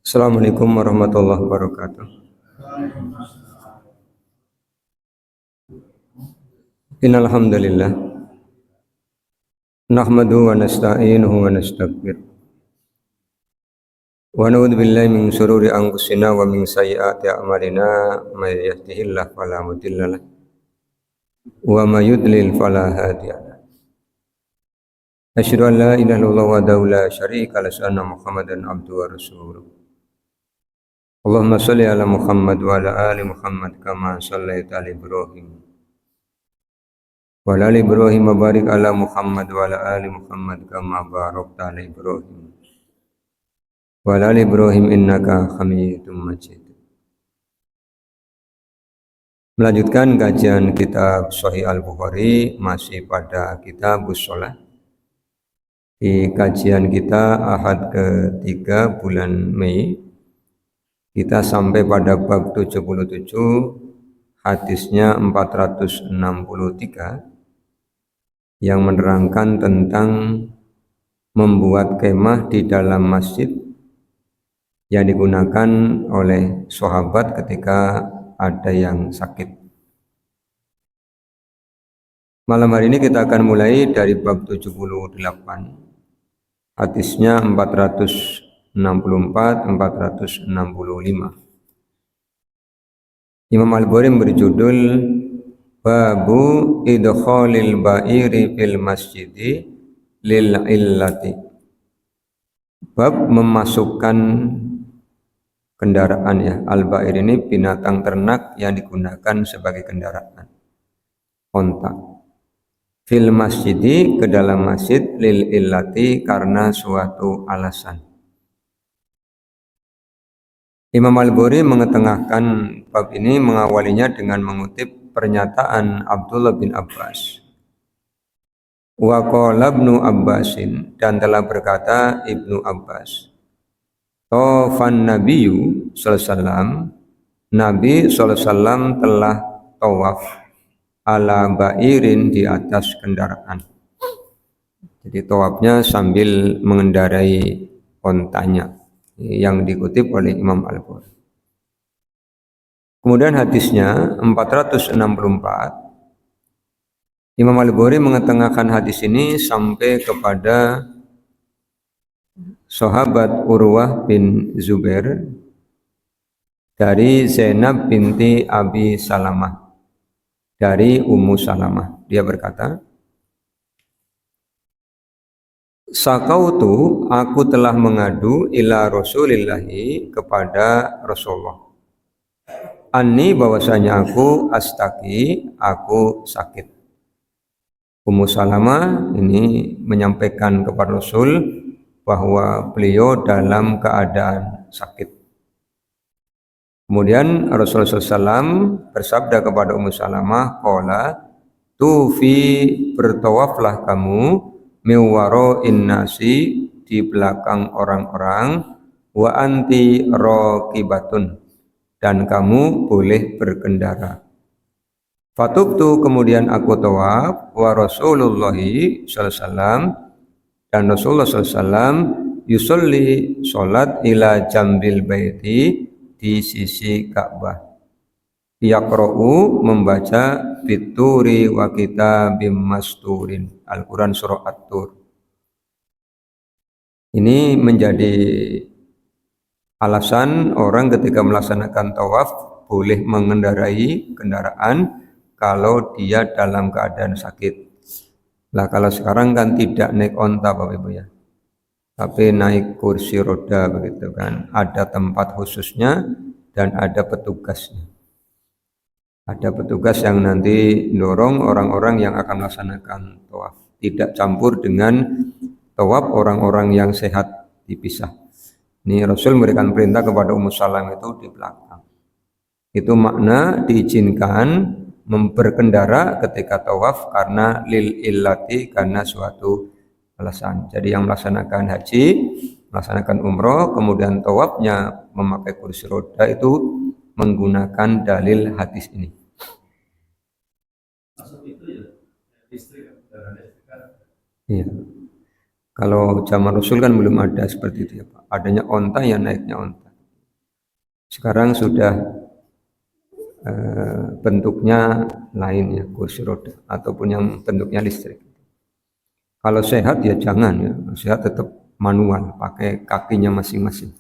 Assalamualaikum warahmatullahi wabarakatuh. Innal hamdalillah nahmaduhu wa nasta'inuhu wa nastaghfiruh wa na'udzu billahi min shururi anfusina wa min sayyiati a'malina may yahdihillahu fala mudhillalah wa may yudlil fala hadiyalah. Asyhadu an la ilaha illallah wahdahu la syarika lahu wa anna Muhammadan abduhu wa rasuluh. Allahumma shalli ala Muhammad wa ala ali Muhammad kama shallaita ala Ibrahim wa ala ali Ibrahim wa barik ala Muhammad wa ala ali Muhammad kama barakta ala Ibrahim wa ala ali Ibrahim innaka Hamidum Majid. Melanjutkan kajian kitab Sahih Al-Bukhari masih pada kitabus shalah. Di kajian kita Ahad ketiga bulan Mei kita sampai pada bab 77, hadisnya 463 yang menerangkan tentang membuat kemah di dalam masjid yang digunakan oleh sahabat ketika ada yang sakit. Malam hari ini kita akan mulai dari bab 78, hadisnya 464, 465. Imam Al-Bukhari berjudul Babu idkhalil ba'iri fil masjidi lil illati. Bab memasukkan kendaraan ya. Al-ba'ir ini binatang ternak yang digunakan sebagai kendaraan. Onta. Fil masjidi ke dalam masjid lil illati karena suatu alasan. Imam Al-Bukhari mengetengahkan bab ini mengawalinya dengan mengutip pernyataan Abdullah bin Abbas. Wa qala Ibnu Abbasin, dan telah berkata Ibnu Abbas. Tawafan Nabiyyu sallallahu alaihi wasallam, Nabi sallallahu alaihi wasallam telah tawaf ala ba'irin di atas kendaraan. Jadi tawafnya sambil mengendarai ontanya yang dikutip oleh Imam Al-Bukhari. Kemudian hadisnya 464, Imam Al-Bukhari mengetengahkan hadis ini sampai kepada sahabat Urwah bin Zubair dari Zainab binti Abi Salamah, dari Ummu Salamah. Dia berkata, Sakautu, aku telah mengadu ila Rasulillahi, kepada Rasulullah. Anni, bahwasanya aku astaki, aku sakit. Ummu Salamah ini menyampaikan kepada Rasul bahwa beliau dalam keadaan sakit. Kemudian Rasulullah SAW bersabda kepada Ummu Salamah, qala tufi, bertawaflah kamu miwaro innasi, di belakang orang-orang, wa anti raqibatun, dan kamu boleh berkendara. Fatubtu, kemudian aku tawaf, wa Rasulullahi sallallahu alaihi wasallam, dan Rasulullah sallallahu alaihi wasallam yusolli, salat, ila jambil baiti, di sisi Ka'bah. Yaqra'u, membaca bituri wa kitabim masturin, Al-Quran surah At-Tur. Ini menjadi alasan orang ketika melaksanakan tawaf boleh mengendarai kendaraan kalau dia dalam keadaan sakit. Lah kalau sekarang kan tidak naik onta Bapak Ibu ya, tapi naik kursi roda begitu kan, ada tempat khususnya dan ada petugasnya. Ada petugas yang nanti dorong orang-orang yang akan melaksanakan tawaf. Tidak campur dengan tawaf orang-orang yang sehat, dipisah. Ini Rasul memberikan perintah kepada Ummu Salamah itu di belakang. Itu makna diizinkan berkendara ketika tawaf karena lil illati, karena suatu alasan. Jadi yang melaksanakan haji, melaksanakan umroh, kemudian tawafnya memakai kursi roda, itu menggunakan dalil hadis ini. Iya. Kalau zaman Rasul kan belum ada seperti itu ya Pak. Adanya onta, ya naiknya onta. Sekarang sudah bentuknya lain ya, kursi roda ataupun yang bentuknya listrik. Kalau sehat ya jangan ya, sehat tetap manual, pakai kakinya masing-masing.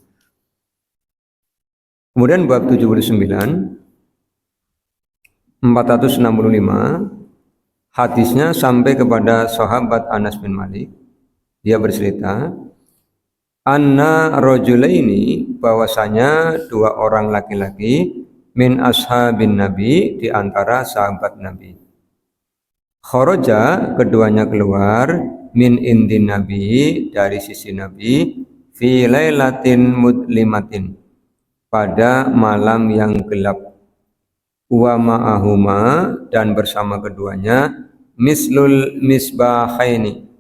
Kemudian bab 79 465 hadisnya sampai kepada sahabat Anas bin Malik. Dia bercerita, anna rajulaini, bahwasanya dua orang laki-laki min ashabin Nabi, di antara sahabat Nabi. Kharaja, keduanya keluar, min indin Nabi, dari sisi Nabi, fi lailatin mudlimatin, pada malam yang gelap. Wa ma'ahuma, dan bersama keduanya, mislul misbahaini,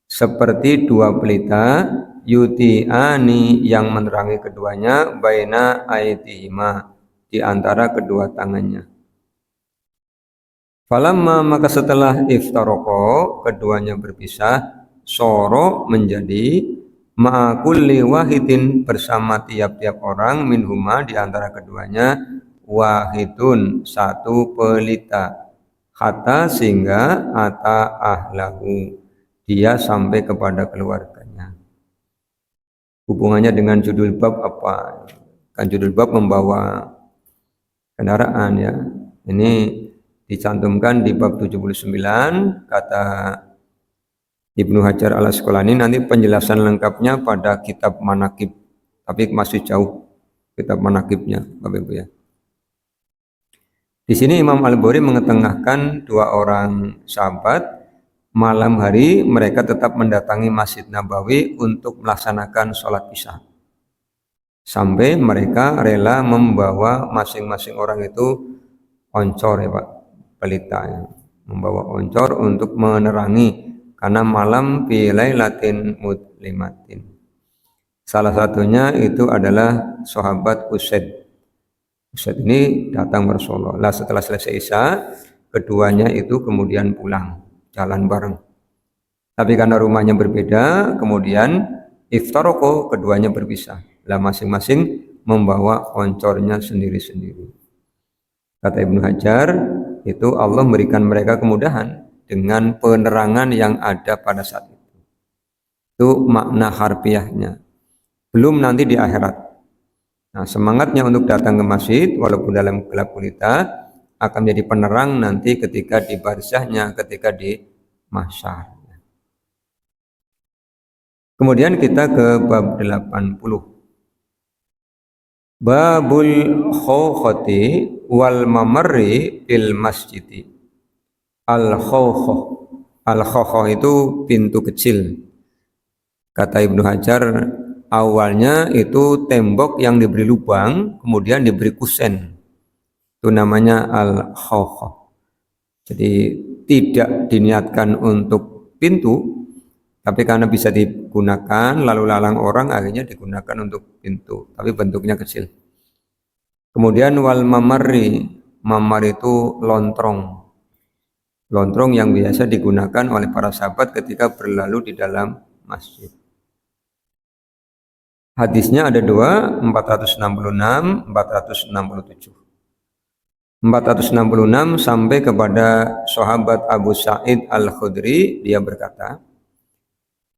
seperti dua pelita, yuti'ani, yang menerangi keduanya, baina aitihima, di antara kedua tangannya. Falamma, maka setelah iftaroko, keduanya berpisah, soro, menjadi, ma'akulli wahidin, bersama tiap-tiap orang, minhuma, di antara keduanya, wahidun, satu pelita, hatta, sehingga, ata ahlahu, dia sampai kepada keluarganya. Hubungannya dengan judul bab apa? Kan judul bab membawa kendaraan ya. Ini dicantumkan di bab 79, kata Ibnu Hajar al-Asqalani. Nanti penjelasan lengkapnya pada kitab Manaqib, tapi masih jauh kitab Manaqibnya, Bapak Ibu ya. Di sini Imam Al-Bukhari mengetengahkan dua orang sahabat, malam hari mereka tetap mendatangi Masjid Nabawi untuk melaksanakan sholat isya. Sampai mereka rela membawa masing-masing orang itu oncor ya Pak, pelita ya, membawa oncor untuk menerangi, karena malam fi lailatin mudlimatin. Salah satunya itu adalah sahabat Usaid. Usaid ini datang Rasulullah. Lah setelah selesai isya, keduanya itu kemudian pulang, jalan bareng. Tapi karena rumahnya berbeda, kemudian iftaroko, keduanya berpisah. Lah masing-masing membawa oncornya sendiri-sendiri. Kata Ibnu Hajar, itu Allah memberikan mereka kemudahan dengan penerangan yang ada pada saat itu. Itu makna harfiahnya. Belum nanti di akhirat. Nah, semangatnya untuk datang ke masjid walaupun dalam gelap gulita akan menjadi penerang nanti ketika di barzahnya, ketika di mahsyar. Kemudian kita ke bab 80. Babul khawkhati wal mamarri fil masjidi. Al-khawkhah itu pintu kecil. Kata Ibnu Hajar, awalnya itu tembok yang diberi lubang, kemudian diberi kusen. Itu namanya al-khawkhah. Jadi tidak diniatkan untuk pintu, tapi karena bisa digunakan, lalu lalang orang akhirnya digunakan untuk pintu, tapi bentuknya kecil. Kemudian wal mamarri, mamar itu lontrong. Lontrong yang biasa digunakan oleh para sahabat ketika berlalu di dalam masjid. Hadisnya ada dua, 466, 467. 466 sampai kepada sahabat Abu Sa'id Al-Khudri, dia berkata,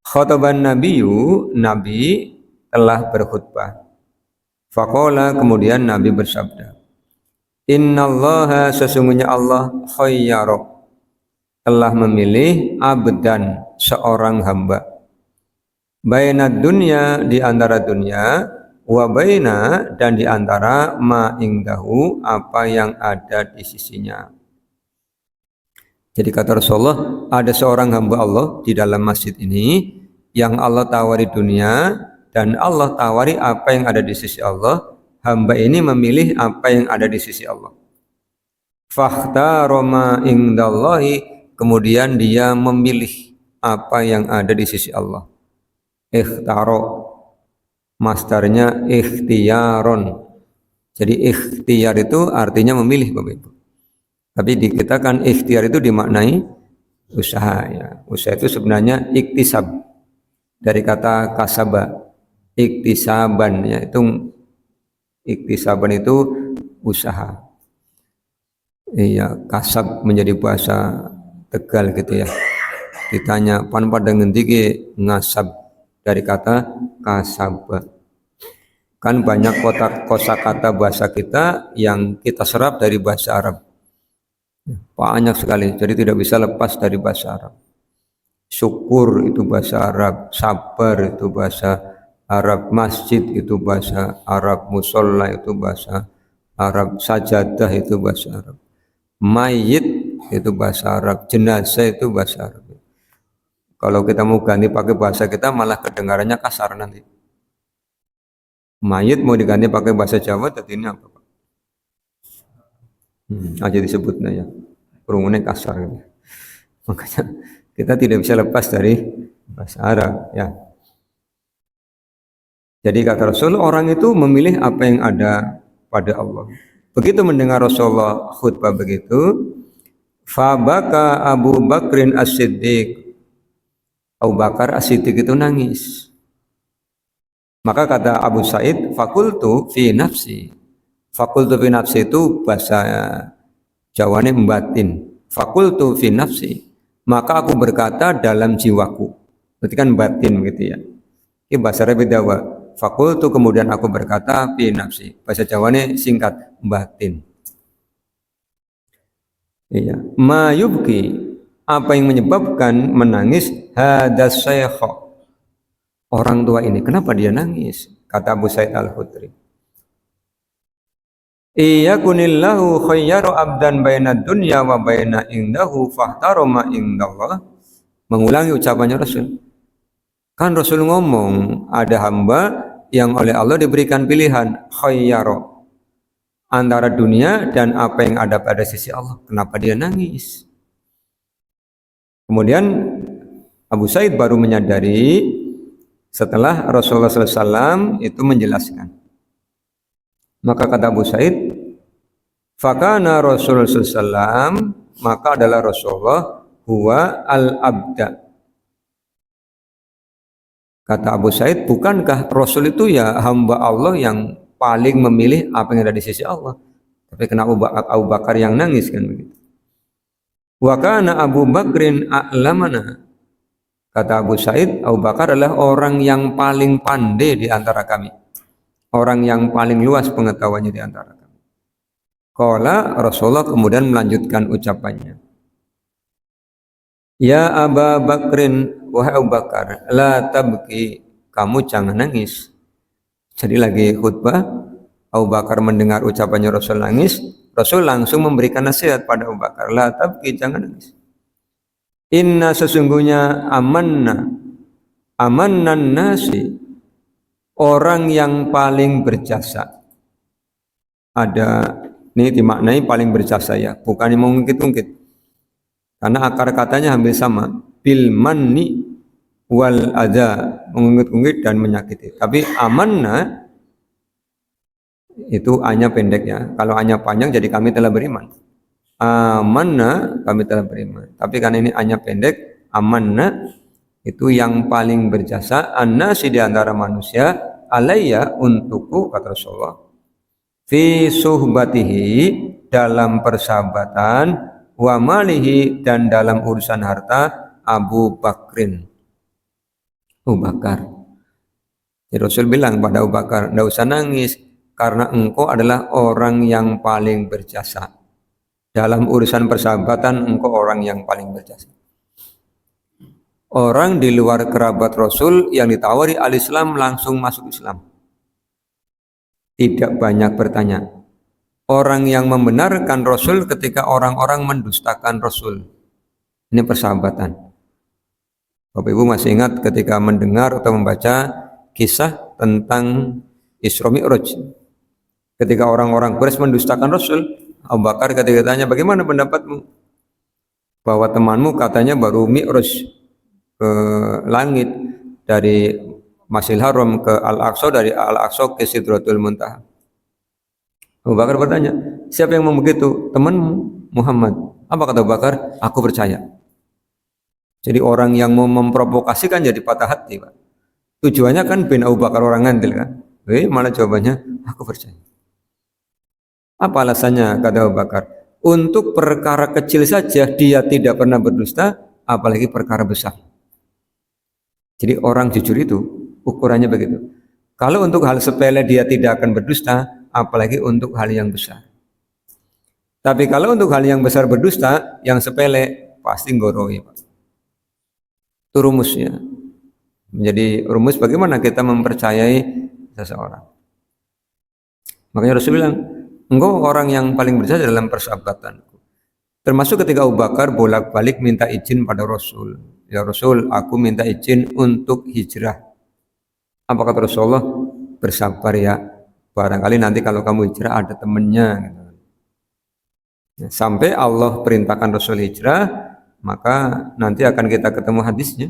khataban nabiyyu, Nabi telah berkhutbah. Faqala, kemudian Nabi bersabda, innallaha, sesungguhnya Allah, khayyara, telah memilih abdan, seorang hamba, baina dunya, di antara dunia, wa baina, dan di antara ma ingdahu, apa yang ada di sisinya. Jadi kata Rasulullah, ada seorang hamba Allah di dalam masjid ini yang Allah tawari dunia dan Allah tawari apa yang ada di sisi Allah. Hamba ini memilih apa yang ada di sisi Allah. Fakhtara ma indallahi, kemudian dia memilih apa yang ada di sisi Allah. Ikhtaro, masdarnya ikhtiyaron. Jadi ikhtiyar itu artinya memilih, Bapak Ibu. Tapi di kita kan ikhtiar itu dimaknai usaha ya. Usaha itu sebenarnya iktisab, dari kata kasaba, iktisaban ya, itu Iktisaban itu usaha. Iya, kasab menjadi bahasa Tegal gitu ya. Ditanya pan pada ngendiki ngasab dari kata kasab. Kan banyak kosakata bahasa kita yang kita serap dari bahasa Arab. Banyak sekali, jadi tidak bisa lepas dari bahasa Arab. Syukur itu bahasa Arab, sabar itu bahasa Arab, masjid itu bahasa Arab, musola itu bahasa Arab, sajadah itu bahasa Arab, mayit itu bahasa Arab, jenazah itu bahasa Arab. Kalau kita mau ganti pakai bahasa kita malah kedengarannya kasar nanti. Mayit mau diganti pakai bahasa Jawa, tadi ini apa Pak? Aja disebutnya ya, kerungunya kasar gitu. Makanya kita tidak bisa lepas dari bahasa Arab ya. Jadi kata Rasul, orang itu memilih apa yang ada pada Allah. Begitu mendengar Rasulullah khutbah begitu, fabaka Abu Bakrin As-Siddiq. Abu Bakar As-Siddiq itu nangis. Maka kata Abu Said, fakultu fi nafsi. Fakultu fi nafsi itu bahasa Jawane membatin. Fakultu fi nafsi. Maka aku berkata dalam jiwaku. Berarti kan batin gitu ya. Ini bahasa Arab Dawa. Fakultu kemudian aku berkata fi nafsi. Bahasa Jawane singkat batin. Iya. Mayubki, apa yang menyebabkan menangis hadas syekh, orang tua ini. Kenapa dia nangis? Kata Abu Sa'id Al-Khudri. Iya kunillahu khayyaru abdan baina dunya wa baina indahu fahtarama indallah. Mengulangi ucapannya Rasul. Kan Rasul ngomong ada hamba yang oleh Allah diberikan pilihan khayyaru antara dunia dan apa yang ada pada sisi Allah. Kenapa dia nangis? Kemudian Abu Said baru menyadari setelah Rasulullah SAW itu menjelaskan. Maka kata Abu Said, fakana Rasulullah SAW, maka adalah Rasulullah huwa al-abda. Kata Abu Said, bukankah Rasul itu ya hamba Allah yang paling memilih apa yang ada di sisi Allah? Tapi kenapa Abu Bakar yang nangis kan begitu? Wa kana Abu Bakrin a'lamana. Kata Abu Said, Abu Bakar adalah orang yang paling pandai di antara kami. Orang yang paling luas pengetahuannya di antara kami. Qala Rasulullah kemudian melanjutkan ucapannya. Ya Aba Bakrin, wahai Abu Bakar, la tabki, kamu jangan nangis. Jadi lagi khutbah, Abu Bakar mendengar ucapannya Rasul nangis, Rasul langsung memberikan nasihat pada Abu Bakar, la tabki, jangan nangis. Inna sesungguhnya amannan nasi, orang yang paling berjasa. Ada, ini dimaknai paling berjasa ya, bukan yang mengungkit-ungkit. Karena akar katanya hampir sama. Bil manni wal adha, mengungkit-ungkit dan menyakiti. Tapi amanna itu A-nya pendek ya. Kalau A-nya panjang jadi kami telah beriman. Amanna, kami telah beriman. Tapi karena ini A-nya pendek, amanna itu yang paling berjasa, annasi di antara manusia, alayya untukku, kata Rasulullah, fi suhbatihi, dalam persahabatan, wa malihi, dan dalam urusan harta, Abu Bakrin, Abu Bakar. Jadi Rasul bilang pada Abu Bakar, tidak usah nangis, karena engkau adalah orang yang paling berjasa. Dalam urusan persahabatan, engkau orang yang paling berjasa. Orang di luar kerabat Rasul yang ditawari al-Islam langsung masuk Islam. Tidak banyak bertanya. Orang yang membenarkan Rasul ketika orang-orang mendustakan Rasul. Ini persahabatan. Bapak Ibu masih ingat ketika mendengar atau membaca kisah tentang Isra Mi'raj. Ketika orang-orang Quraisy mendustakan Rasul, Abu Bakar ketika ditanya, bagaimana pendapatmu? Bahwa temanmu katanya baru Mi'raj ke langit dari Masjidil Haram ke Al-Aqsa, dari Al-Aqsa ke Sidratul Muntaha. Abu Bakar bertanya, siapa yang mau begitu? Temanmu Muhammad. Apa kata Abu Bakar? Aku percaya. Jadi orang yang mau memprovokasikan jadi patah hati, Pak. Tujuannya kan bin Abu Bakar orang ngandil kan. Malah jawabannya, aku percaya. Apa alasannya? Kata Abu Bakar, untuk perkara kecil saja dia tidak pernah berdusta, apalagi perkara besar. Jadi orang jujur itu ukurannya begitu. Kalau untuk hal sepele dia tidak akan berdusta, apalagi untuk hal yang besar. Tapi kalau untuk hal yang besar berdusta, yang sepele pasti nggoroi, Pak. Itu rumusnya. Menjadi rumus bagaimana kita mempercayai seseorang. Makanya Rasul bilang, engkau orang yang paling berjasa dalam persahabatanku. Termasuk ketika Abu Bakar bolak-balik minta izin pada Rasul. Ya Rasul, aku minta izin untuk hijrah. Apa kata Rasulullah? Bersabar ya. Barangkali nanti kalau kamu hijrah ada temennya. Sampai Allah perintahkan Rasul hijrah, maka nanti akan kita ketemu hadisnya.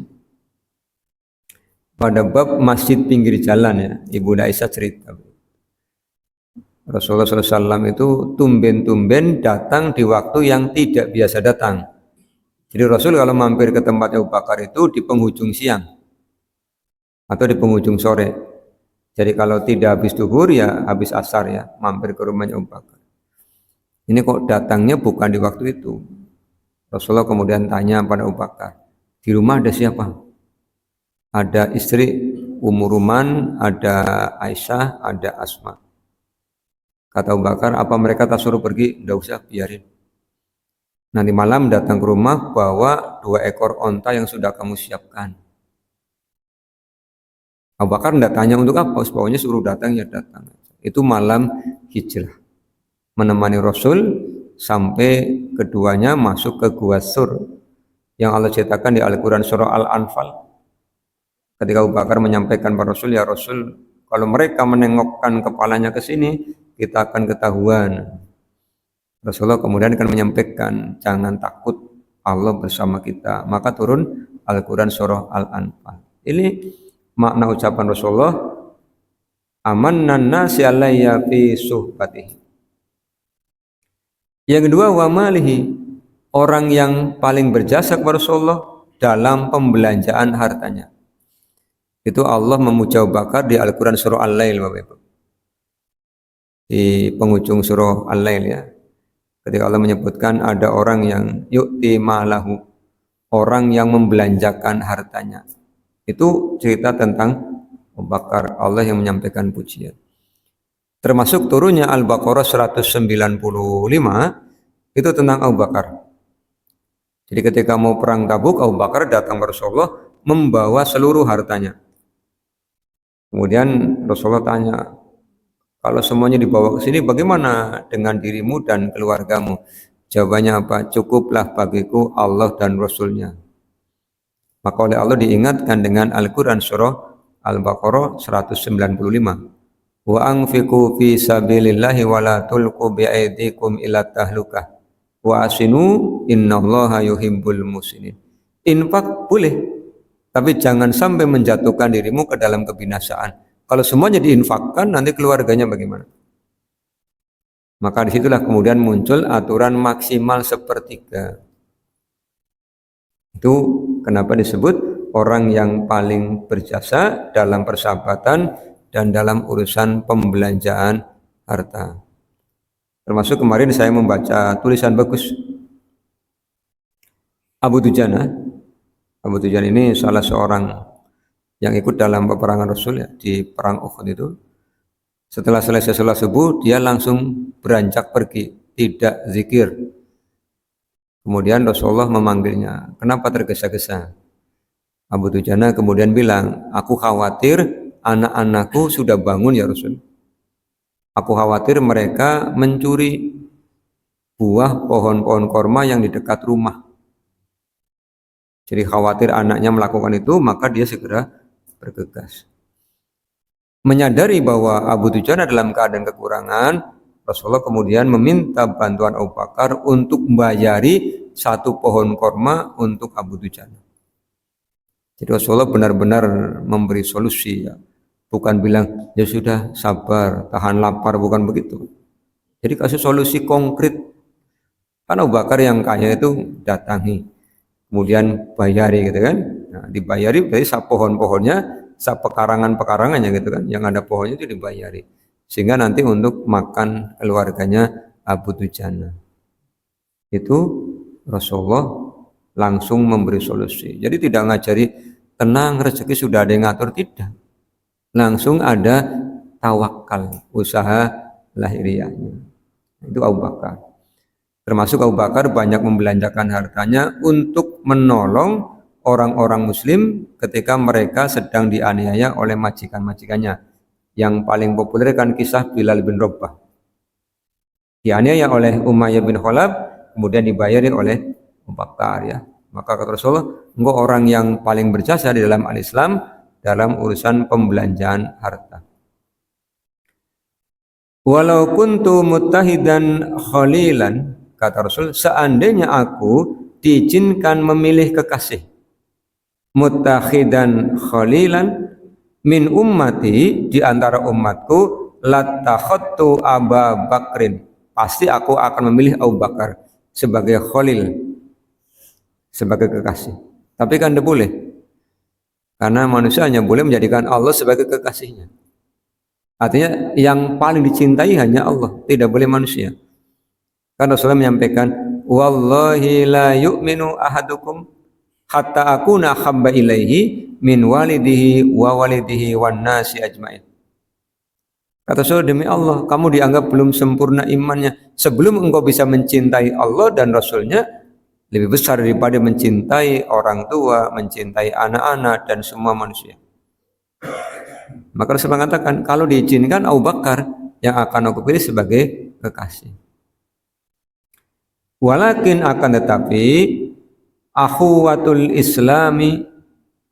Pada bab masjid pinggir jalan ya, Ibu Aisyah cerita. Rasulullah SAW itu tumben-tumben datang di waktu yang tidak biasa datang. Jadi Rasul kalau mampir ke tempatnya Abu Bakar itu di penghujung siang atau di penghujung sore. Jadi kalau tidak habis duhur ya habis asar ya, mampir ke rumahnya Abu Bakar. Ini kok datangnya bukan di waktu itu. Rasulullah kemudian tanya pada Abu Bakar, di rumah ada siapa? Ada istri Ummu Ruman, ada Aisyah, ada Asma. Kata Abu Bakar, apa mereka tak suruh pergi? Tidak usah, biarin. Nanti malam datang ke rumah bawa 2 ekor onta yang sudah kamu siapkan. Abu Bakar tidak tanya untuk apa, pokoknya suruh datang ya datang. Itu malam hijrah. Menemani Rasul sampai keduanya masuk ke Gua Sur yang Allah ceritakan di Al-Quran surah Al-Anfal. Ketika Abu Bakar menyampaikan pada Rasul, ya Rasul, kalau mereka menengokkan kepalanya ke sini, kita akan ketahuan. Rasulullah kemudian akan menyampaikan, jangan takut, Allah bersama kita. Maka turun Al-Quran surah Al-Anfal. Ini makna ucapan Rasulullah, amannan nasi alayya fi suhbatihi. Yang kedua, wa malihi, orang yang paling berjasa kepada Rasulullah dalam pembelanjaan hartanya. Itu Allah memuji Abu Bakar di Al-Quran surah Al-Lail, Bapak Ibu. Di penghujung surah Al-Lail ya. Ketika Allah menyebutkan ada orang yang yu'ti malahu, orang yang membelanjakan hartanya. Itu cerita tentang Abu Bakar, Allah yang menyampaikan pujian. Termasuk turunnya Al-Baqarah 195 itu tentang Abu Bakar. Jadi ketika mau perang Tabuk, Abu Bakar datang ke Rasulullah membawa seluruh hartanya. Kemudian Rasulullah tanya, kalau semuanya dibawa ke sini bagaimana dengan dirimu dan keluargamu? Jawabannya apa? Cukuplah bagiku Allah dan Rasulnya. Maka oleh Allah diingatkan dengan Al-Quran surah Al-Baqarah 195. Wa anfiqu fi sabilillahi wa la tulqu bi'aidikum ila tahlukah wa asinu innallaha yuhibbul musinin. Infak boleh, tapi jangan sampai menjatuhkan dirimu ke dalam kebinasaan. Kalau semuanya diinfakkan, nanti keluarganya bagaimana? Maka disitulah kemudian muncul aturan maksimal 1/3. Itu kenapa disebut orang yang paling berjasa dalam persahabatan dan dalam urusan pembelanjaan harta. Termasuk kemarin saya membaca tulisan bagus Abu Dujana. Abu Dujana ini salah seorang yang ikut dalam peperangan Rasul ya, di perang Uhud itu. Setelah selesai sholat subuh, dia langsung beranjak pergi, tidak zikir. Kemudian Rasulullah memanggilnya, kenapa tergesa-gesa? Abu Dujana kemudian bilang, aku khawatir anak-anakku sudah bangun ya Rasul. Aku khawatir mereka mencuri buah pohon-pohon korma yang di dekat rumah. Jadi khawatir anaknya melakukan itu, maka dia segera bergegas. Menyadari bahwa Abu Dujana dalam keadaan kekurangan, Rasulullah kemudian meminta bantuan Abu Bakar untuk membayari 1 pohon korma untuk Abu Dujana. Jadi Rasulullah benar-benar memberi solusi ya. Bukan bilang, ya sudah sabar, tahan lapar, bukan begitu. Jadi kasih solusi konkret. Karena Abu Bakar yang kaya itu datangi, kemudian bayari gitu kan. Nah, dibayari dari pohon-pohonnya, pekarangan-pekarangannya gitu kan. Yang ada pohonnya itu dibayari. sehingga nanti untuk makan keluarganya Abu Dujana. Itu Rasulullah langsung memberi solusi. Jadi tidak ngajari tenang rezeki sudah ada yang ngatur, tidak. Langsung ada tawakal, usaha lahiriahnya. Itu Abu Bakar. Termasuk Abu Bakar banyak membelanjakan hartanya untuk menolong orang-orang muslim ketika mereka sedang dianiaya oleh majikan-majikannya. Yang paling populer kan kisah Bilal bin Rabah. Dianiaya oleh Umayyah bin Khalaf, kemudian dibayari oleh Abu Bakar ya. Maka kata Rasulullah, engkau orang yang paling berjasa di dalam al-Islam dalam urusan pembelanjaan harta. Walau kuntu muttahidan khalilan, kata Rasul, seandainya aku diizinkan memilih kekasih, muttahidan khalilan min ummati, di antara umatku, latakhattu Aba Bakrin, pasti aku akan memilih Abu Bakar sebagai khalil, sebagai kekasih. Tapi kan tidak boleh, karena manusia hanya boleh menjadikan Allah sebagai kekasihnya. Artinya yang paling dicintai hanya Allah, tidak boleh manusia. Karena Rasulullah menyampaikan, wallahi la yu'minu ahadukum hatta akuna habba ilaihi min walidihi wa walidihi wan nasi ajmain. Kata Rasul, demi Allah, kamu dianggap belum sempurna imannya sebelum engkau bisa mencintai Allah dan Rasulnya lebih besar daripada mencintai orang tua, mencintai anak-anak dan semua manusia. Maka Rasul mengatakan, kalau diizinkan Abu Bakar yang akan aku pilih sebagai kekasih. Walakin akan tetapi akhuwatul islami,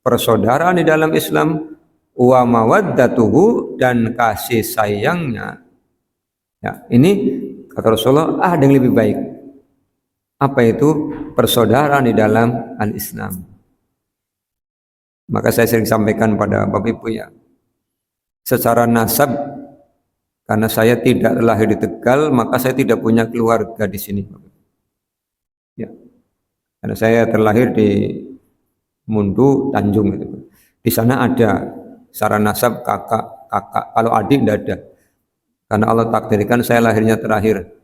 persaudaraan di dalam Islam, wa mawaddatuhu, dan kasih sayangnya. Ya, ini kata Rasulullah ada yang lebih baik. Apa itu persaudaraan di dalam al-Islam? Maka saya sering sampaikan pada Bapak Ibu ya, secara nasab, karena saya tidak lahir di Tegal, maka saya tidak punya keluarga di sini. Ya, karena saya terlahir di Mundu Tanjung gitu. Di sana ada secara nasab kakak, kalau adik tidak ada. Karena Allah takdirkan saya lahirnya terakhir.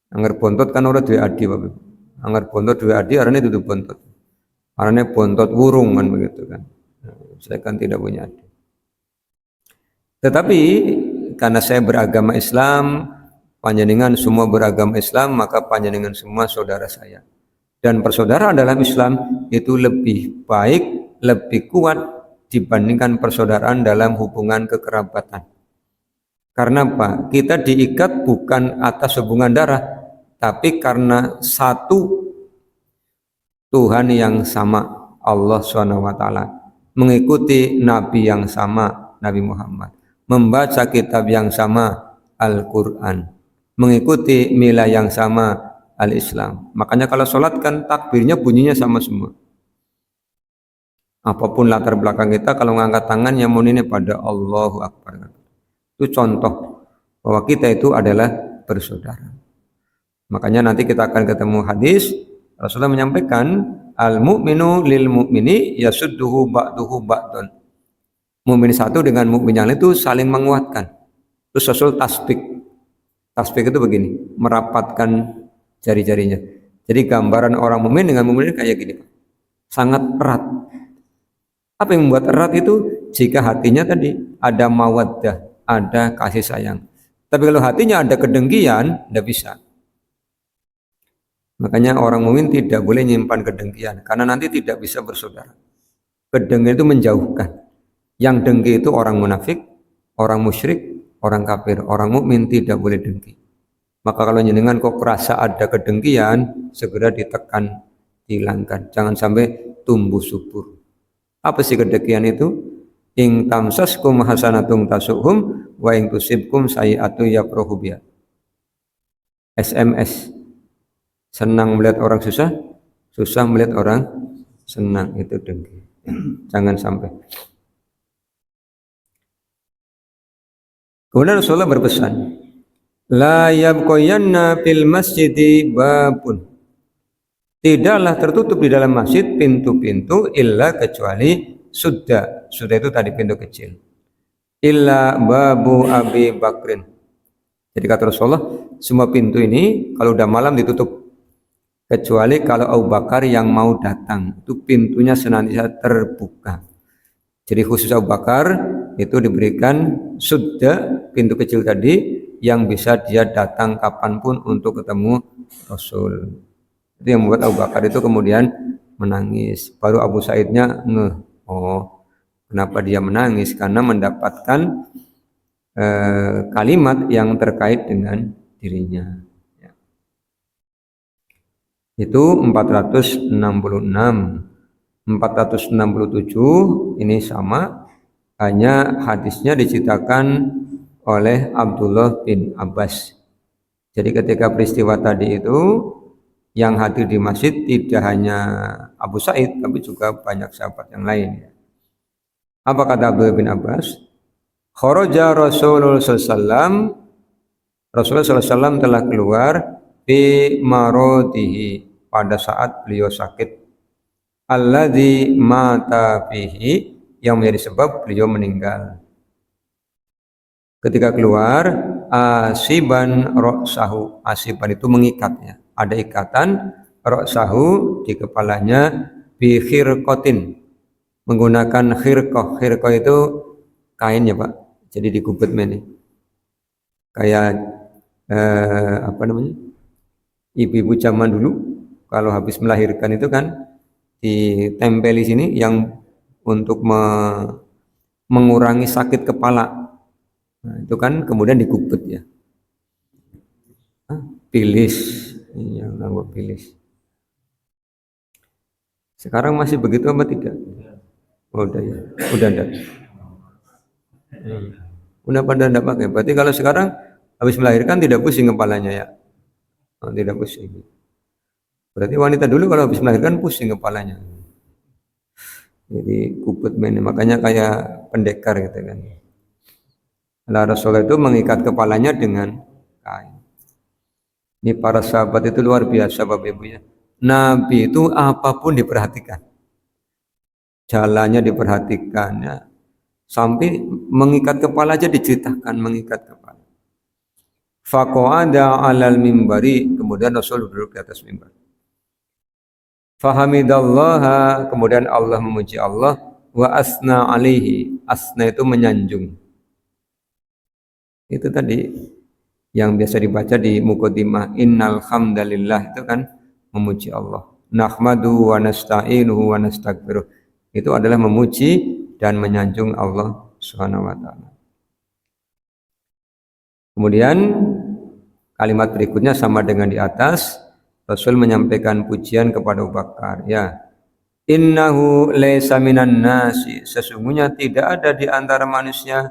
Angger bontot kan ora duwe adik, Bapak. Angger bontot duwe adik, arane dudu bontot. Arane bontot wurung kan begitu kan. Saya kan tidak punya adik. Tetapi karena saya beragama Islam, panjenengan semua beragama Islam, maka panjenengan semua saudara saya. Dan persaudaraan dalam Islam itu lebih baik, lebih kuat dibandingkan persaudaraan dalam hubungan kekerabatan. Karena apa? Kita diikat bukan atas hubungan darah, tapi karena satu Tuhan yang sama, Allah SWT, mengikuti Nabi yang sama, Nabi Muhammad, membaca kitab yang sama, Al-Quran, mengikuti milah yang sama, Al-Islam. Makanya kalau sholat kan takbirnya bunyinya sama semua. Apapun latar belakang kita, kalau ngangkat tangan yang munine pada Allahu Akbar. Itu contoh bahwa kita itu adalah bersaudara. Makanya nanti kita akan ketemu hadis, Rasulullah menyampaikan, al-mu'minu lil mu'mini yasudduhu ba'duhu ba'dun. Mukmin satu dengan mukmin yang lain itu saling menguatkan. Terus Rasul tasbik. Tasbik itu begini, merapatkan jari-jarinya. Jadi gambaran orang mukmin dengan mukmin kayak gini, sangat erat. Apa yang membuat erat itu? Jika hatinya tadi ada mawaddah, ada kasih sayang. Tapi kalau hatinya ada kedengkian, tidak bisa. Makanya orang mukmin tidak boleh menyimpan kedengkian, karena nanti tidak bisa bersaudara. Kedengki itu menjauhkan. Yang dengki itu orang munafik, orang musyrik, orang kafir. Orang mukmin tidak boleh dengki. Maka kalau jenengan kok kerasa ada kedengkian, segera ditekan, dihilangkan. Jangan sampai tumbuh subur. Apa sih kedengkian itu? Ing tamsaskum hasanatun tasuhum wa ing tusibkum sayi'atu yakrahu biha. SMS. Senang melihat orang susah, susah melihat orang senang, itu dengki. Jangan sampai. Kemudian Rasulullah berpesan, la yabqayanna fil masjidi babun. Tidaklah tertutup di dalam masjid pintu-pintu illa kecuali sudah itu tadi pintu kecil. illa babu Abi Bakrin. Jadi kata Rasulullah, semua pintu ini kalau udah malam ditutup kecuali kalau Abu Bakar yang mau datang, itu pintunya senantiasa terbuka. Jadi khusus Abu Bakar itu diberikan sudah pintu kecil tadi yang bisa dia datang kapanpun untuk ketemu Rasul. Itu yang membuat Abu Bakar itu kemudian menangis. Baru Abu Saidnya ngeh, oh kenapa dia menangis? Karena mendapatkan kalimat yang terkait dengan dirinya. Itu 466. 467 ini sama, hanya hadisnya diceritakan oleh Abdullah bin Abbas. Jadi ketika peristiwa tadi itu yang hadir di masjid tidak hanya Abu Said tapi juga banyak sahabat yang lain. Apa kata Abdullah bin Abbas? Kharaja Rasulullah SAW, Rasulullah SAW telah keluar fi marodihi pada saat beliau sakit, alladzi mata fihi yang menjadi sebab beliau meninggal. Ketika keluar, asiban roksahu, asiban itu mengikatnya, ada ikatan roksahu di kepalanya, bi khirqatin, menggunakan khirqah. Khirqah itu kain ya Pak, jadi digubet ini kayak apa namanya, ibu-ibu zaman dulu kalau habis melahirkan itu kan ditempeli sini yang untuk mengurangi sakit kepala. Nah, itu kan kemudian digubet ya. Bilis, yang nanggung bilis. Sekarang masih begitu apa tidak? Oh, udah ya, udah enggak. Udah pada enggak pakai. Berarti kalau sekarang habis melahirkan tidak pusing kepalanya ya? Oh, tidak pusing. Berarti wanita dulu kalau habis melahirkan pusing kepalanya. Jadi kubut ini makanya kayak pendekar gitu kan. Nah, Rasulullah itu mengikat kepalanya dengan kain. Ini para sahabat itu luar biasa Bapak Ibu ya. Nabi itu apapun diperhatikan. Jalannya diperhatikan ya. Sampai mengikat kepala aja diceritakan mengikat kepala. Faqa'ada 'alal mimbari, kemudian Rasul duduk di atas mimbar. Fahamidallaha, kemudian Allah memuji Allah, wa asna alaihi, asna itu menyanjung. Itu tadi yang biasa dibaca di muqaddimah, innal hamdalillah, itu kan memuji Allah. Nahmadu wa nasta'inuhu wa nastaghfiruh, itu adalah memuji dan menyanjung Allah Subhanahu wa taala. Kemudian kalimat berikutnya sama dengan di atas, Rasul menyampaikan pujian kepada Abu Bakar, ya. Innahu laisa minan nasi, sesungguhnya tidak ada di antara manusia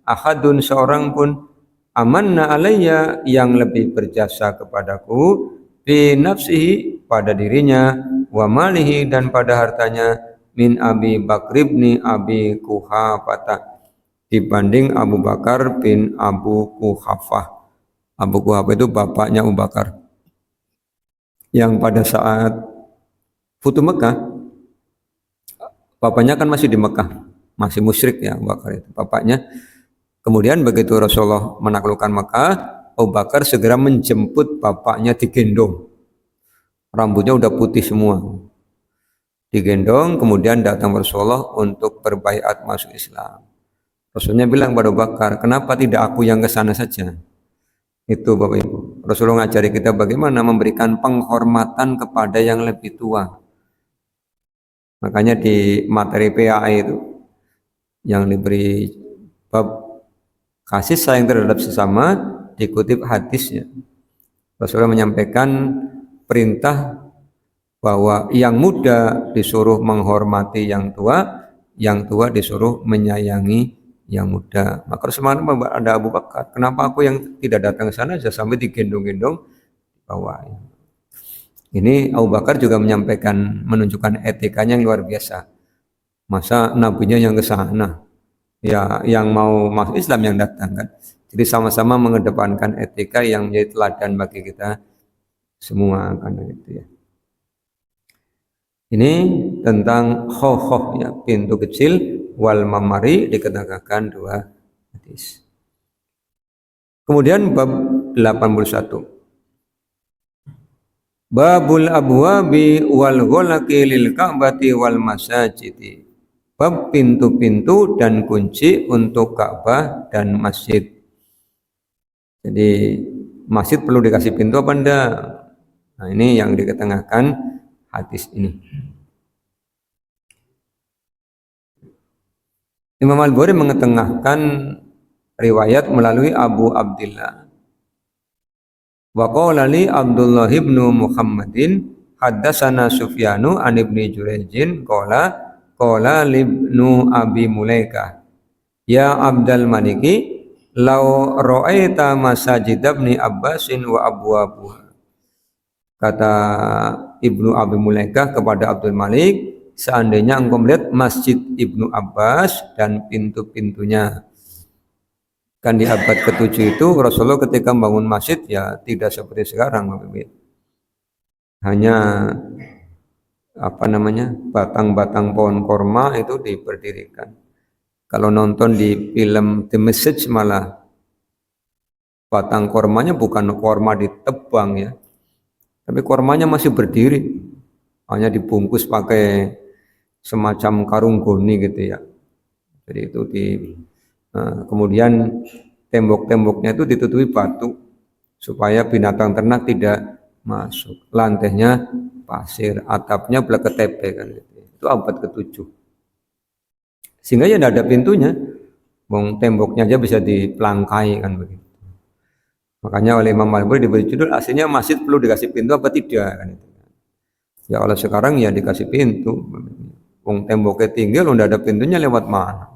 ahadun seorang pun amanna alayya yang lebih berjasa kepadaku bi nafsihi pada dirinya, wa malihi dan pada hartanya, min Abi Bakr bin Abi Quhafah dibanding Abu Bakar bin Abu Quhafah. Abu Quhafah itu bapaknya Abu Bakar yang pada saat Futuh Mekah, bapaknya kan masih di Mekah, masih musyrik ya Abu Bakar itu bapaknya. Kemudian begitu Rasulullah menaklukkan Mekah, Abu Bakar segera menjemput bapaknya digendong. Rambutnya udah putih semua. Digendong, kemudian datang Rasulullah untuk berbaiat masuk Islam. Rasulnya bilang pada Abu Bakar, kenapa tidak aku yang ke sana saja? Itu Bapak Ibu. Rasulullah ngajari kita bagaimana memberikan penghormatan kepada yang lebih tua. Makanya di materi PAE itu yang diberi bab kasih sayang terhadap sesama dikutip hadisnya. Rasulullah menyampaikan perintah bahwa yang muda disuruh menghormati yang tua disuruh menyayangi yang muda. Maka Rasulullah ada Abu Bakar, kenapa aku yang tidak datang ke sana saja sampai digendong-gendong bawa. Ini Abu Bakar juga menyampaikan, menunjukkan etikanya yang luar biasa. Masa nabinya yang ke sana, ya yang mau masuk Islam yang datang kan. Jadi sama-sama mengedepankan etika yang menjadi teladan bagi kita semua karena itu ya. Ini tentang khoh ya, pintu kecil, wal mamari dikatakan dua hadis. Kemudian bab 81. Babul abwabi wal ghalaqi lil Ka'bati wal masajidi. Bab pintu-pintu dan kunci untuk Ka'bah dan masjid. Jadi masjid perlu dikasih pintu apa enggak? Nah, ini yang diketengahkan hadis ini. Imam Al-Bukhari mengetengahkan riwayat melalui Abu Abdillah. Wa qala li Abdullah ibn Muhammadin haddatsana Sufyanu an ibni Jurayjin qala libnu Abi Mulaikah ya Abdul Maliki law ra'aita masajid ibni Abbasin wa abwabuha. Kata Ibnu Abi Mulaikah kepada Abdul Malik, seandainya engkau melihat Masjid Ibnu Abbas dan pintu-pintunya. Kan di abad ke-7 itu Rasulullah ketika membangun masjid ya tidak seperti sekarang, hanya batang-batang pohon korma itu diberdirikan. Kalau nonton di film The Message malah batang kormanya bukan korma ditebang ya, tapi kormanya masih berdiri, hanya dibungkus pakai semacam karung goni gitu ya. Jadi itu kemudian tembok-temboknya itu ditutupi batu supaya binatang ternak tidak masuk. Lantainya pasir, atapnya blaket tepe kan gitu. Itu abad ke-7. Sehingga ya tidak ada pintunya. Temboknya aja bisa dipelangkai kan begitu. Makanya oleh Imam Al-Bukhari diberi judul aslinya masjid perlu dikasih pintu apa tidak kan itu. Ya oleh sekarang ya dikasih pintu. Temboknya tinggi lo tidak ada pintunya lewat mana?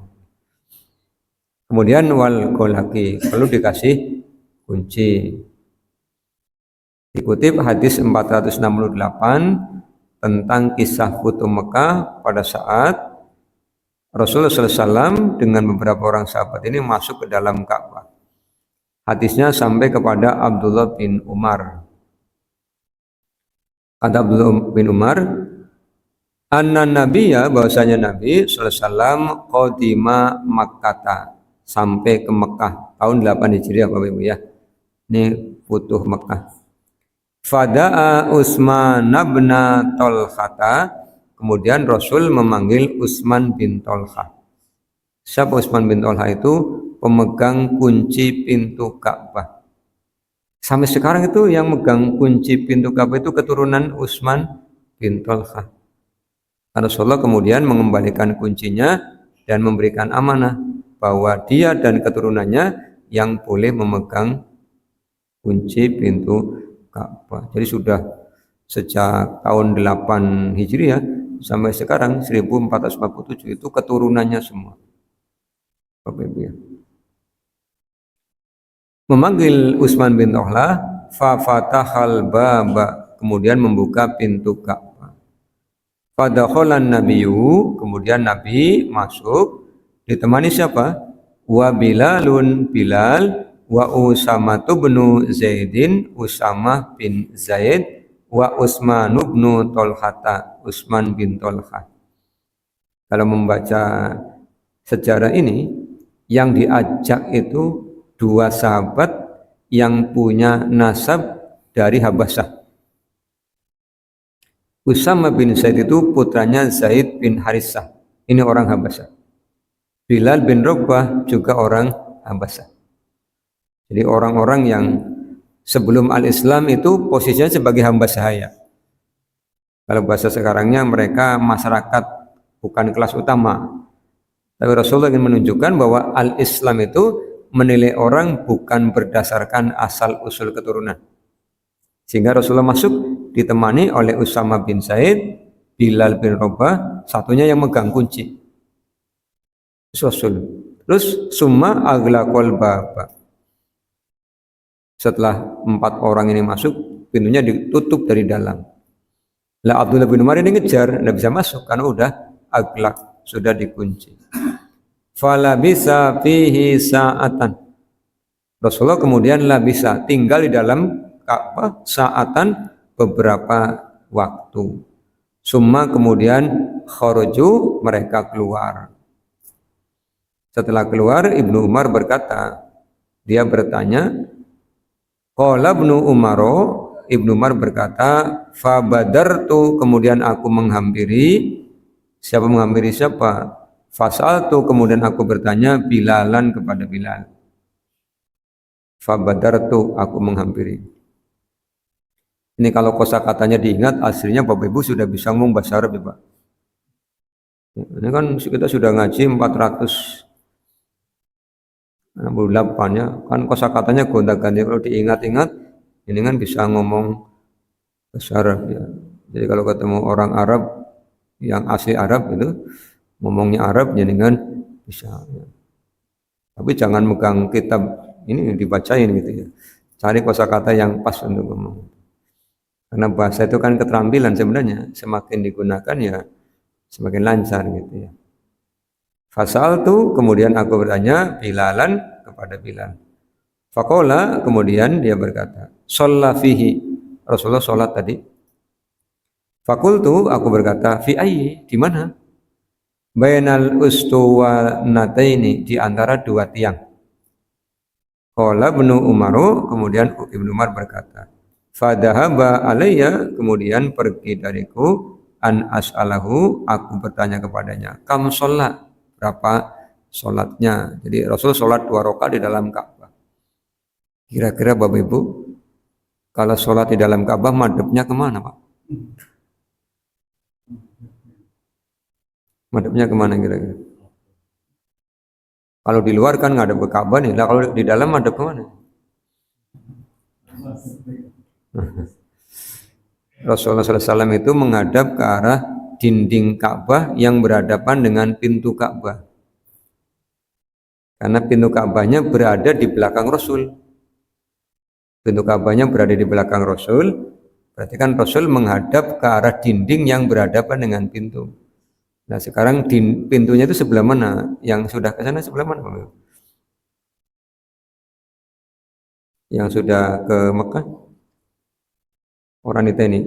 Kemudian wal ghalaqi perlu dikasih kunci. Dikutip hadis 468 tentang kisah Futuh Mekah pada saat Rasulullah SAW dengan beberapa orang sahabat ini masuk ke dalam Ka'bah. Hadisnya sampai kepada Abdullah bin Umar. Kata Abdullah bin Umar, anna nabiyya bahwasanya Nabi SAW qadima Makkah, sampai ke Mekah tahun 8 Hijriah Bapak Ibu ya. Ini Futuh Mekah. Fada'a Utsman bin Talhata, kemudian Rasul memanggil Utsman bin Talha. Siapa Utsman bin Talha itu? Pemegang kunci pintu Ka'bah. Sampai sekarang itu yang megang kunci pintu Ka'bah itu keturunan Utsman bin Talha. Rasulullah kemudian mengembalikan kuncinya dan memberikan amanah bahwa dia dan keturunannya yang boleh memegang kunci pintu Ka'bah. Jadi sudah sejak tahun 8 Hijriah sampai sekarang 1447 itu keturunannya semua. Bapak Ibu ya. Memanggil Utsman bin Talha, fa fatahal baba, kemudian membuka pintu Ka'bah. Fadakhalan nabiyyu, kemudian Nabi masuk ditemani siapa? Wa Bilalun Bilal, wa Usamah bin Zaidin Usamah bin Zaid, wa Utsman bin Talhata Utsman bin Talha. Kalau membaca sejarah ini, yang diajak itu dua sahabat yang punya nasab dari Habasyah. Usamah bin Zaid itu putranya Zaid bin Harithah. Ini orang Habasyah. Bilal bin Rabah juga orang Habasyah. Jadi orang-orang yang sebelum al-Islam itu posisinya sebagai hamba sahaya. Kalau bahasa sekarangnya mereka masyarakat bukan kelas utama. Tapi Rasulullah ingin menunjukkan bahwa al-Islam itu menilai orang bukan berdasarkan asal usul keturunan. Sehingga Rasulullah masuk ditemani oleh Usamah bin Zaid, Bilal bin Rabah, satunya yang megang kunci. Rasul. Terus summa aghlaqal baba. Setelah 4 orang ini masuk, pintunya ditutup dari dalam. Lah Abdullah bin Umar ini ngejar, tidak bisa masuk karena udah aghlaq, sudah dikunci. Fala bisa fihi sa'atan. Rasulullah kemudian bisa tinggal di dalam Ka'bah sa'atan beberapa waktu. Summa kemudian kharaju, mereka keluar. Setelah keluar, Ibnu Umar berkata, dia bertanya, qala Ibnu Umar berkata, fa badartu, kemudian aku menghampiri. Siapa menghampiri siapa? Fasaltu, kemudian aku bertanya Bilalan kepada Bilal. Fa badartu, aku menghampiri. Ini kalau kosakatanya diingat, aslinya Bapak Ibu sudah bisa ngomong bahasa Arab ya Pak. Ini kan kita sudah ngaji 468 ya, kan kosakatanya gonta-ganti. Kalau diingat-ingat, ini kan bisa ngomong bahasa Arab ya. Jadi kalau ketemu orang Arab yang asli Arab itu ngomongnya Arab, jadi kan bisa. Ya. Tapi jangan megang kitab ini dibacain gitu ya. Cari kosakata yang pas untuk ngomong. Karena bahasa itu kan keterampilan sebenarnya, semakin digunakan ya semakin lancar gitu ya. Fasal tu, kemudian aku bertanya Bilalan kepada Bilal. Fakola, kemudian dia berkata, sholla fihi, Rasulullah sholat tadi. Fakultu, aku berkata, fi ayyi, di mana? Bainal ustuwanataini, di antara dua tiang. Qala Ibnu Umaru, kemudian Ibnu Umar berkata, fadahaba alayya, kemudian pergi dariku, an as'alahu, aku bertanya kepadanya, kam sholat, berapa sholatnya. Jadi Rasul sholat 2 rakaat di dalam Ka'bah. Kira-kira Bapak Ibu, kalau sholat di dalam Ka'bah madhabnya kemana Pak? Madhabnya kemana kira-kira? Kalau di luar kan ngadep ke Ka'bah nih, lah kalau di dalam madhab kemana? Rasulullah SAW itu menghadap ke arah dinding Ka'bah yang berhadapan dengan pintu Ka'bah. Karena pintu Ka'bahnya berada di belakang Rasul. Pintu Ka'bahnya berada di belakang Rasul, berarti kan Rasul menghadap ke arah dinding yang berhadapan dengan pintu. Nah sekarang pintunya itu sebelah mana? Yang sudah ke sana sebelah mana? Yang sudah ke Mekah? Orang itu ini.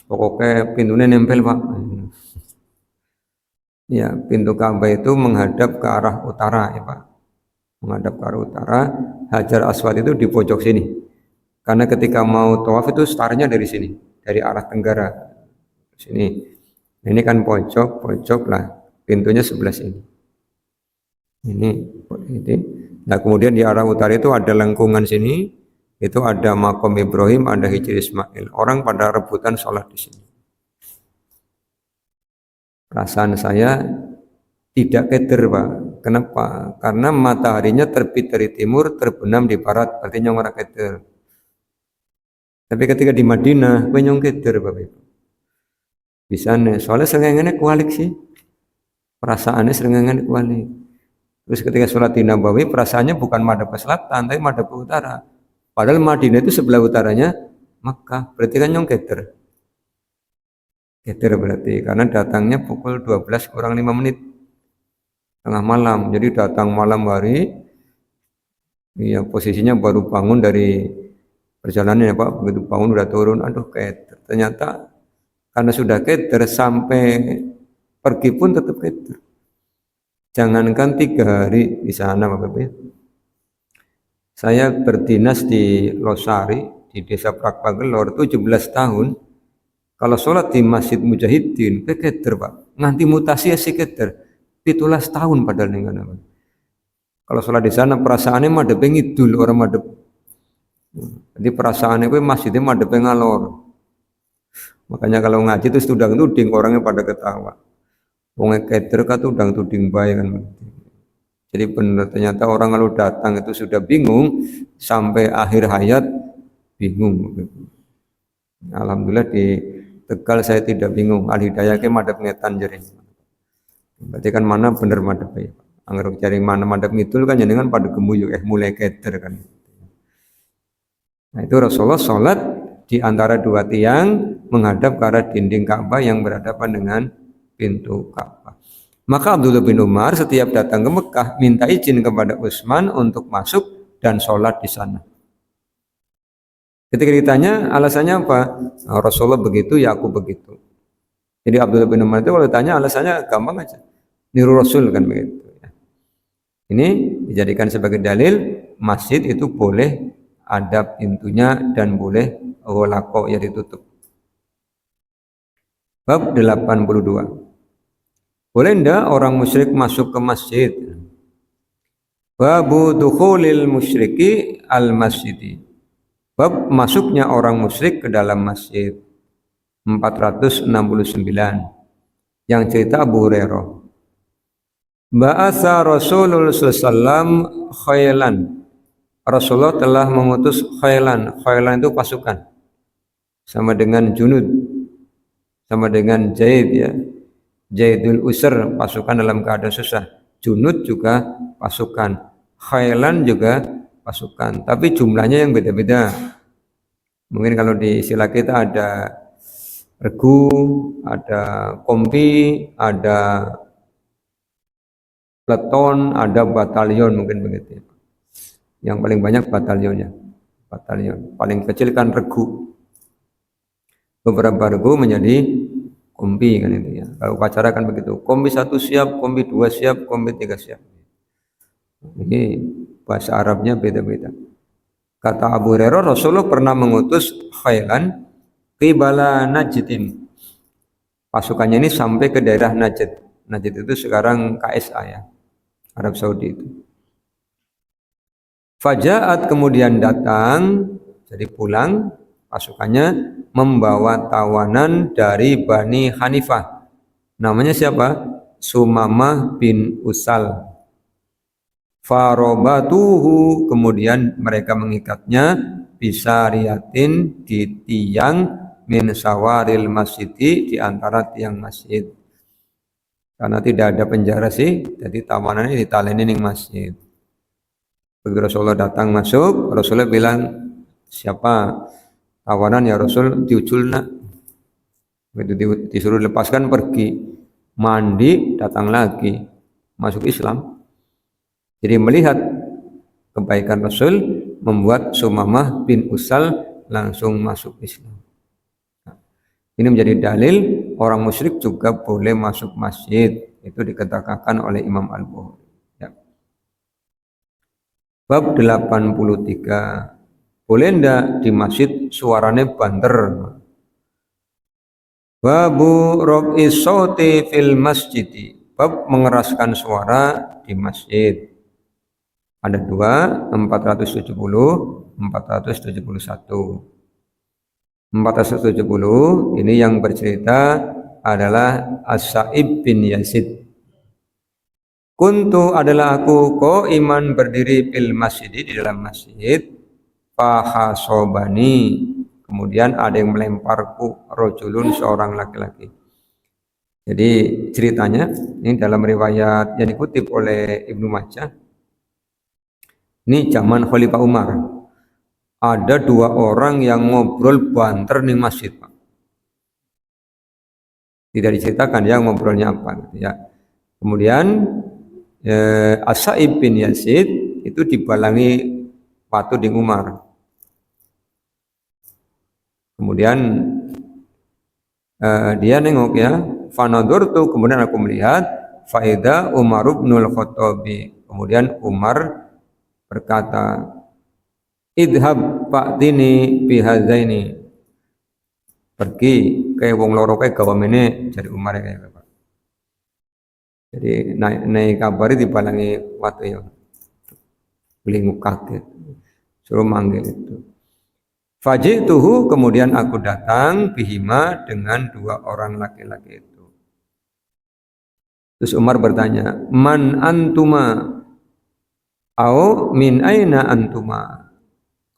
Pokoknya pintunya nempel Pak. Ya, pintu Ka'bah itu menghadap ke arah utara ya Pak. Menghadap ke arah utara. Hajar Aswad itu di pojok sini. Karena ketika mau tawaf itu startnya dari sini, dari arah tenggara. Sini. Ini kan pojok lah. Pintunya sebelah sini. Ini. Nah, kemudian di arah utara itu ada lengkungan sini. Itu ada makom Ibrahim, ada Hijri Ismail. Orang pada rebutan sholat di sini. Perasaan saya tidak keder Pak. Kenapa? Karena mataharinya terbit dari timur, terbenam di barat, berarti nyong ora keder. Tapi ketika di Madinah, gue nyong keder Bapak Ibu. Bisa nih, soalnya serengannya kualik sih. Perasaannya serengannya kualik. Terus ketika sholat di Nabawi, perasaannya bukan madhab ke selatan, tapi madhab ke utara. Padahal Madinah itu sebelah utaranya Makkah, berarti kan nyong keder. Keder berarti, karena datangnya pukul 12 kurang 5 menit. Tengah malam, jadi datang malam hari, ya posisinya baru bangun dari perjalanan ya Pak, begitu bangun udah turun, aduh keder. Ternyata karena sudah keder sampai pergi pun tetap keder. Jangankan 3 hari di sana Bapak Ibu. Saya berdinas di Losari, di desa Prakpagelor, 17 tahun. Kalau sholat di Masjid Mujahidin, keder Pak. Nganti mutasi ya si keder. 17 tahun padahal nih kan. Kalau sholat di sana perasaannya madhep ngidul orang madhep. Jadi perasaannya gue masjidnya madhep ngalor. Makanya kalau ngaji itu tudang tuding orangnya pada ketawa. Wong keder kan tudang tuding bae kan. Jadi benar ternyata orang kalau datang itu sudah bingung sampai akhir hayat bingung. Alhamdulillah di Tegal saya tidak bingung. Al Hidayah ke madhep ngetan jadi. Berarti kan mana bener madhep ya. Angger cari mana madhep ngidul kan jenengan pada gemuyu mulai keder kan. Nah itu Rasulullah sholat di antara 2 tiang menghadap ke arah dinding Ka'bah yang berhadapan dengan pintu Ka'bah. Maka Abdullah bin Umar setiap datang ke Mekah minta izin kepada Utsman untuk masuk dan sholat di sana. Ketika ditanya alasannya apa? Nah, Rasulullah begitu, ya aku begitu. Jadi Abdullah bin Umar itu kalau ditanya alasannya gampang aja. Niru Rasul kan begitu. Ini dijadikan sebagai dalil masjid itu boleh ada pintunya dan boleh ghalaqo ya ditutup. Bab 82. Boleh ndak orang musyrik masuk ke masjid? Babu dukhulil musyriki al masjidi. Bab masuknya orang musyrik ke dalam masjid. 469. Yang cerita Abu Hurairah. Ba'atha Rasulullah sallallahu khailan. Rasulullah telah mengutus khailan. Khailan itu pasukan. Sama dengan junud. Sama dengan jaid ya. Jaidul usr, pasukan dalam keadaan susah. Junud juga pasukan. Khailan juga pasukan. Tapi jumlahnya yang beda-beda. Mungkin kalau di istilah kita ada regu, ada kompi, ada peleton, ada batalion, mungkin begitu. Yang paling banyak batalionnya. Batalion. Paling kecil kan regu. Beberapa regu menjadi kompi kan itu ya. Kalau upacara kan begitu. Kompi 1 siap, kompi 2 siap, kompi 3 siap. Ini bahasa Arabnya beda-beda. Kata Abu Hurairah, Rasulullah pernah mengutus khailan qibala Najdin. Pasukannya ini sampai ke daerah Najd. Najd itu sekarang KSA ya. Arab Saudi itu. Fajaat kemudian datang, jadi pulang pasukannya membawa tawanan dari Bani Hanifah. Namanya siapa? Sumamah bin Usal. Farobatuhu, kemudian mereka mengikatnya bisariyatin di tiang min sawaril masjidi, di antara tiang masjid. Karena tidak ada penjara sih, jadi tawanannya ditaleni ning masjid. Begitu Rasulullah datang masuk, Rasulullah bilang, siapa tawanan ya Rasul? Diuculna. Begitu disuruh lepaskan, pergi mandi, datang lagi masuk Islam. Jadi melihat kebaikan Rasul membuat Sumamah bin Usal langsung masuk Islam. Ini menjadi dalil orang musyrik juga boleh masuk masjid. Itu dikatakan oleh Imam Al-Bukhari. Ya. Bab 83. Boleh ndak di masjid suaranya banter? Babu rob'i sauti fil masjidi. Bab mengeraskan suara di masjid. Ada 470, 471. 470 ini yang bercerita adalah As-Sa'ib bin Yazid. Kuntu adalah aku iman berdiri fil masjid, di dalam masjid. Fahasobani, kemudian ada yang melemparku, rojulun, seorang laki-laki. Jadi ceritanya ini dalam riwayat yang dikutip oleh Ibnu Majah. Ini zaman Khalifah Umar. Ada 2 orang yang ngobrol banter di masjid, Pak. Tidak diceritakan ya ngobrolnya apa gitu ya. Kemudian As-Sa'ib bin Yazid itu dibalangi batu di Umar. Kemudian dia nengok ya, fanadurtu, kemudian aku melihat faida Umar ibnul Khattabi. Kemudian Umar berkata, idhab fa'tini bihadzaini. Pergi ke wong loro kae gawamene, jadi Umar kayak apa. Jadi naik kabari dibalangi watu ya. Beli kaget. Suruh manggil itu. Fajituhu, kemudian aku datang bihima dengan 2 orang laki-laki itu. Terus Umar bertanya, man antuma? Au min aina antuma?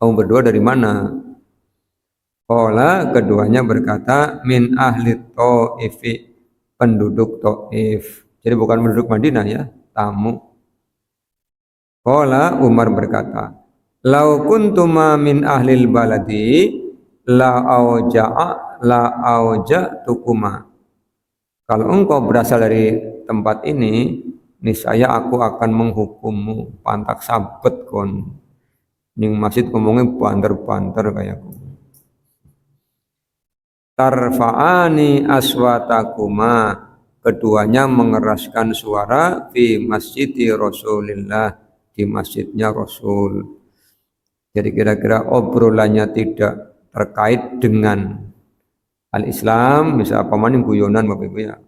Kamu berdua dari mana? Qala, keduanya berkata, min ahli Tha'ifi, penduduk Thaif. Jadi bukan penduduk Madinah ya, tamu. Qala, Umar berkata, lau kuntuma min ahlil baladi la auja'tukuma. Kalau engkau berasal dari tempat ini, niscaya aku akan menghukummu, pantak sabet kon. Ning masjid ngomongnya banter-banter kayak aku. Tarfa'ani aswatakuma, keduanya mengeraskan suara fi masjidi Rasulillah, di masjidnya Rasul. Jadi kira-kira obrolannya tidak terkait dengan al-Islam, misal pemaning guyonan Bapak Ibu ya.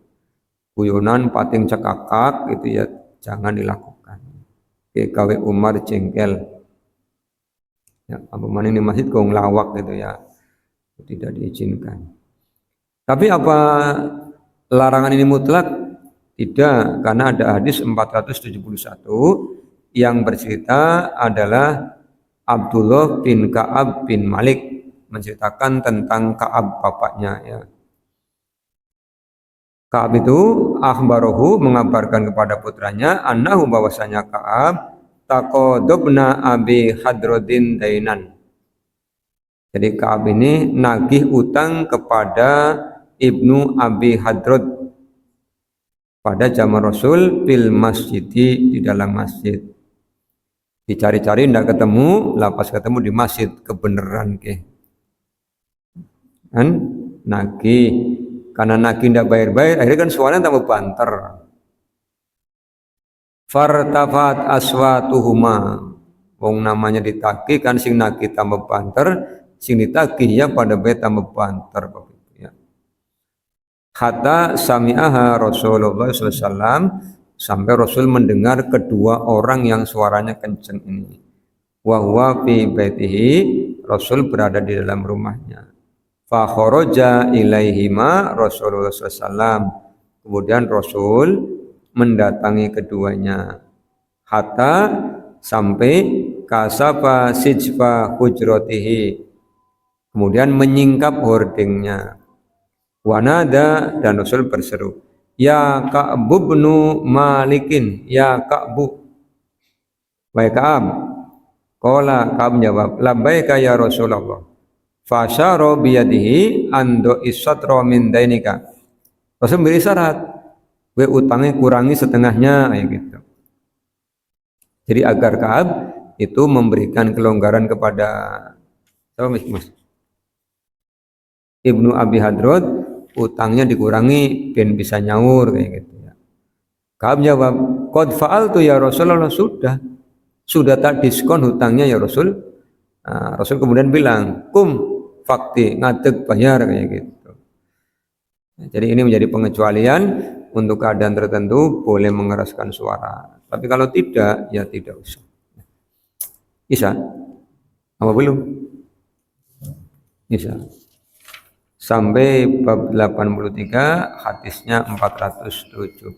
Guyonan pating cekakak itu ya jangan dilakukan. Kayak gawe Umar jengkel. Ya, pemaning di masjid kok ngelawak gitu ya. Tidak diizinkan. Tapi apa larangan ini mutlak? Tidak, karena ada hadis 471 yang bercerita adalah Abdullah bin Ka'ab bin Malik menceritakan tentang Ka'ab bapaknya ya. Ka'ab itu akhbarohu mengabarkan kepada putranya annahu bahwasanya Ka'ab taqadabna Abi Hadrodin dainan. Jadi Ka'ab ini nagih utang kepada Ibnu Abi Hadrod pada zaman Rasul fil masjid, di dalam masjid. Dicari-cari tidak ketemu, lapas ketemu di masjid, kebenaran ke. Kan nagih, karena nagih tidak bayar-bayar, akhirnya kan suaranya tambah banter. Fartafat aswatuhuma, wong namanya ditagih kan sing nagih tambah banter, sing ditagih ya pada bae tambah banter. Hatta sami'aha Rasulullah SAW, sampai Rasul mendengar kedua orang yang suaranya kenceng ini. Wa huwa fi baitihi, Rasul berada di dalam rumahnya. Fa kharaja ilaihima Rasulullah SAW, kemudian Rasul mendatangi keduanya. Hatta sampai kasaba sijfa hujratihi, kemudian menyingkap hordingnya. Wanada, dan Rasul berseru, ya Ka'bu bin Malikin, ya Ka'bu, wahai Ka'ab. Qala, Ka'ab jawab, labbaika ya Rasulullah. Fasyara biyadihi ando isatra min dainika. Rasul beri syarat, we utangnya kurangi setengahnya, kayak gitu. Jadi agar Ka'ab itu memberikan kelonggaran kepada Mas Ibnu Abi Hadrod, utangnya dikurangi ben bisa nyaur kayak gitu ya. Ka'ab jawab, qad fa'altu ya Rasulullah, sudah tak diskon hutangnya ya Rasul. Nah, Rasul kemudian bilang, kum fakti, ngadeg bayar kayak gitu. Nah, jadi ini menjadi pengecualian untuk keadaan tertentu boleh mengeraskan suara. Tapi kalau tidak, ya tidak usah. Bisa? Apa belum? Bisa. Sampai bab 83, hadisnya 471.